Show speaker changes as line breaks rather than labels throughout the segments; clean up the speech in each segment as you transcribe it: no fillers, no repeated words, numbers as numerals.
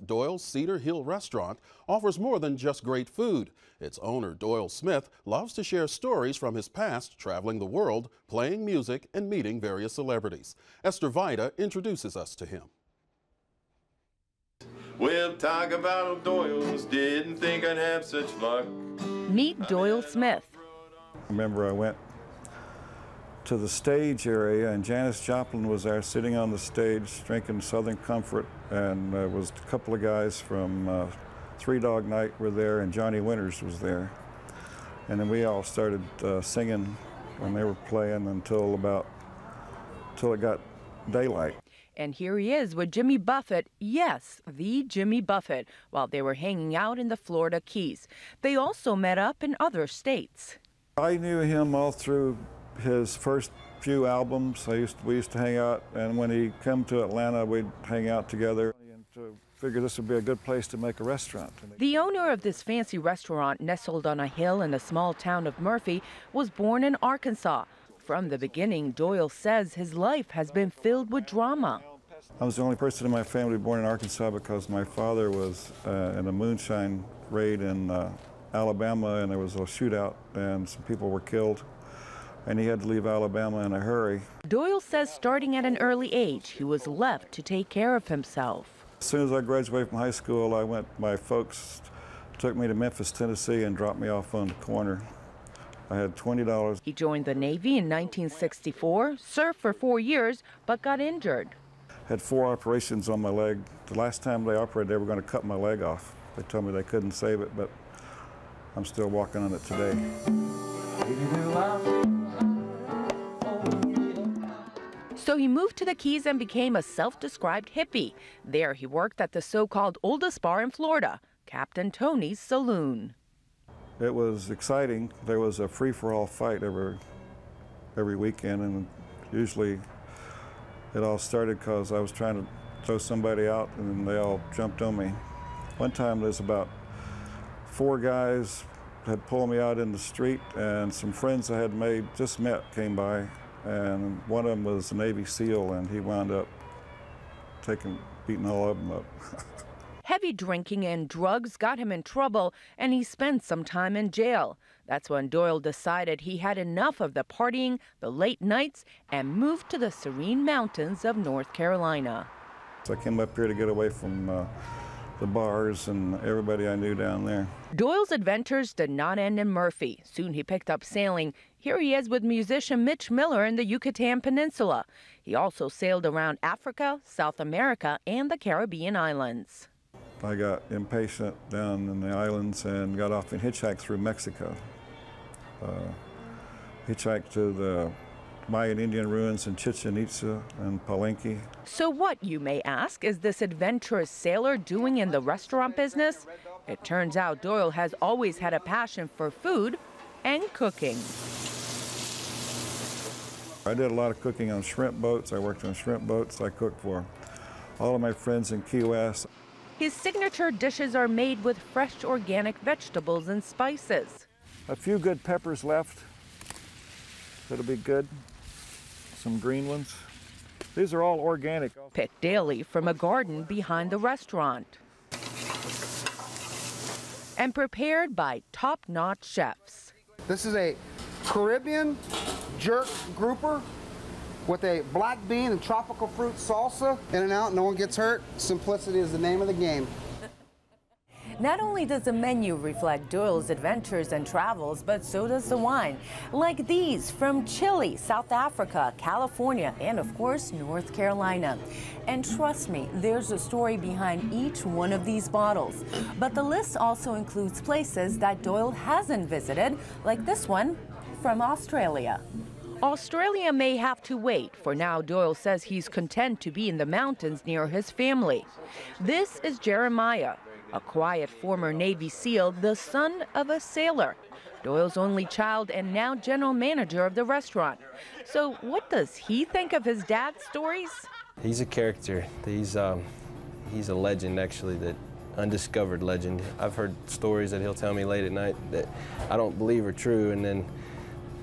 Doyle's Cedar Hill restaurant offers more than just great food. Its owner, Doyle Smith, loves to share stories from his past traveling the world, playing music, and meeting various celebrities. Esther Vida introduces us to him.
Well, talk about Doyle's, didn't think I'd have such luck.
Meet Doyle Smith.
I remember I went to the stage area and Janis Joplin was there sitting on the stage drinking Southern Comfort, and there was a couple of guys from Three Dog Night were there, and Johnny Winters was there. And then we all started singing when they were playing until it got daylight.
And here he is with Jimmy Buffett, yes, the Jimmy Buffett, while they were hanging out in the Florida Keys. They also met up in other states.
I knew him all through his first few albums. We used to hang out, and when he came to Atlanta, we'd hang out together and to figure this would be a good place to make a restaurant.
The owner of this fancy restaurant, nestled on a hill in the small town of Murphy, was born in Arkansas. From the beginning, Doyle says his life has been filled with drama.
I was the only person in my family born in Arkansas because my father was in a moonshine raid in Alabama, and there was a shootout and some people were killed, and he had to leave Alabama in a hurry.
Doyle says starting at an early age, he was left to take care of himself.
As soon as I graduated from high school, my folks took me to Memphis, Tennessee, and dropped me off on the corner. I had $20.
He joined the Navy in 1964, served for 4 years, but got injured.
Had 4 operations on my leg. The last time they operated, they were going to cut my leg off. They told me they couldn't save it, but I'm still walking on it today.
So he moved to the Keys and became a self-described hippie. There he worked at the so-called oldest bar in Florida, Captain Tony's Saloon.
It was exciting. There was a free-for-all fight every weekend, and usually it all started because I was trying to throw somebody out and they all jumped on me. One time there's about 4 guys had pulled me out in the street, and some friends I had just met came by, and one of them was a Navy SEAL, and he wound up beating all of them up.
Heavy drinking and drugs got him in trouble, and he spent some time in jail. That's when Doyle decided he had enough of the partying, the late nights, and moved to the serene mountains of North Carolina.
So I came up here to get away from the bars and everybody I knew down there.
Doyle's adventures did not end in Murphy. Soon he picked up sailing. Here he is with musician Mitch Miller in the Yucatan Peninsula. He also sailed around Africa, South America, and the Caribbean islands.
I got impatient down in the islands and got off and hitchhiked through Mexico. Hitchhiked to the Mayan Indian ruins in Chichen Itza and Palenque.
So what, you may ask, is this adventurous sailor doing in the restaurant business? It turns out Doyle has always had a passion for food and cooking.
I did a lot of cooking on shrimp boats. I worked on shrimp boats. I cooked for all of my friends in Key West.
His signature dishes are made with fresh organic vegetables and spices.
A few good peppers left. That'll be good. Some green ones. These are all organic.
Picked daily from a garden behind the restaurant. And prepared by top-notch chefs.
This is a Caribbean jerk grouper with a black bean and tropical fruit salsa. In and out, no one gets hurt. Simplicity is the name of the game.
Not only does the menu reflect Doyle's adventures and travels, but so does the wine. Like these from Chile, South Africa, California, and of course, North Carolina. And trust me, there's a story behind each one of these bottles. But the list also includes places that Doyle hasn't visited, like this one from Australia. Australia may have to wait. For now, Doyle says he's content to be in the mountains near his family. This is Jeremiah, a quiet former Navy SEAL, the son of a sailor. Doyle's only child and now general manager of the restaurant. So what does he think of his dad's stories?
He's a character. He's a legend, actually, that undiscovered legend. I've heard stories that he'll tell me late at night that I don't believe are true, and then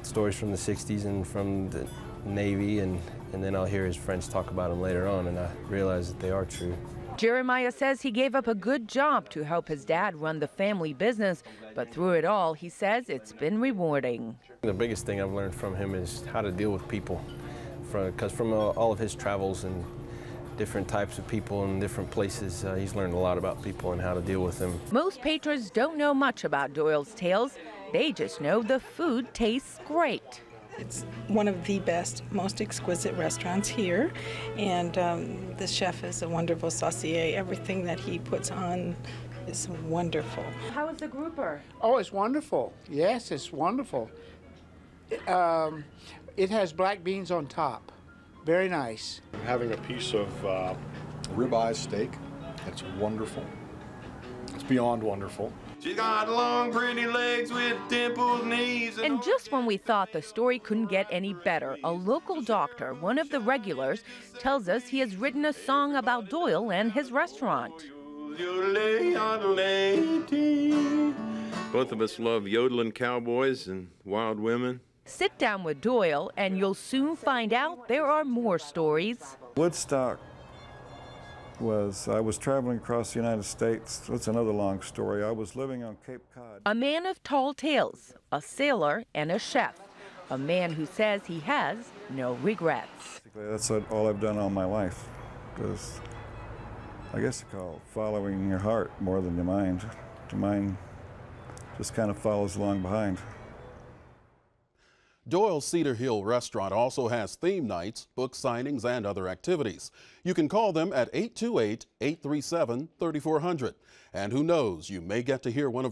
stories from the 60s and from the Navy, and then I'll hear his friends talk about him later on, and I realize that they are true.
Jeremiah says he gave up a good job to help his dad run the family business, but through it all, he says it's been rewarding.
The biggest thing I've learned from him is how to deal with people, because from all of his travels and different types of people in different places, he's learned a lot about people and how to deal with them.
Most patrons don't know much about Doyle's Tales. They just know the food tastes great.
It's one of the best, most exquisite restaurants here, and the chef is a wonderful saucier. Everything that he puts on is wonderful.
How is the grouper?
Oh, it's wonderful. Yes, it's wonderful. It has black beans on top. Very nice.
I'm having a piece of ribeye steak. It's wonderful. It's beyond wonderful.
She's got long, pretty legs with dimpled knees.
And just when we thought the story couldn't get any better, a local doctor, one of the regulars, tells us he has written a song about Doyle and his restaurant.
Both of us love yodeling cowboys and wild women.
Sit down with Doyle and you'll soon find out there are more stories.
Woodstock I was traveling across the United States. That's another long story. I was living on Cape Cod.
A man of tall tales, a sailor and a chef. A man who says he has no regrets.
That's all I've done all my life. Because I guess you call it following your heart more than your mind. The mind just kind of follows along behind.
Doyle's Cedar Hill restaurant also has theme nights, book signings, and other activities. You can call them at 828-837-3400. And who knows, you may get to hear one of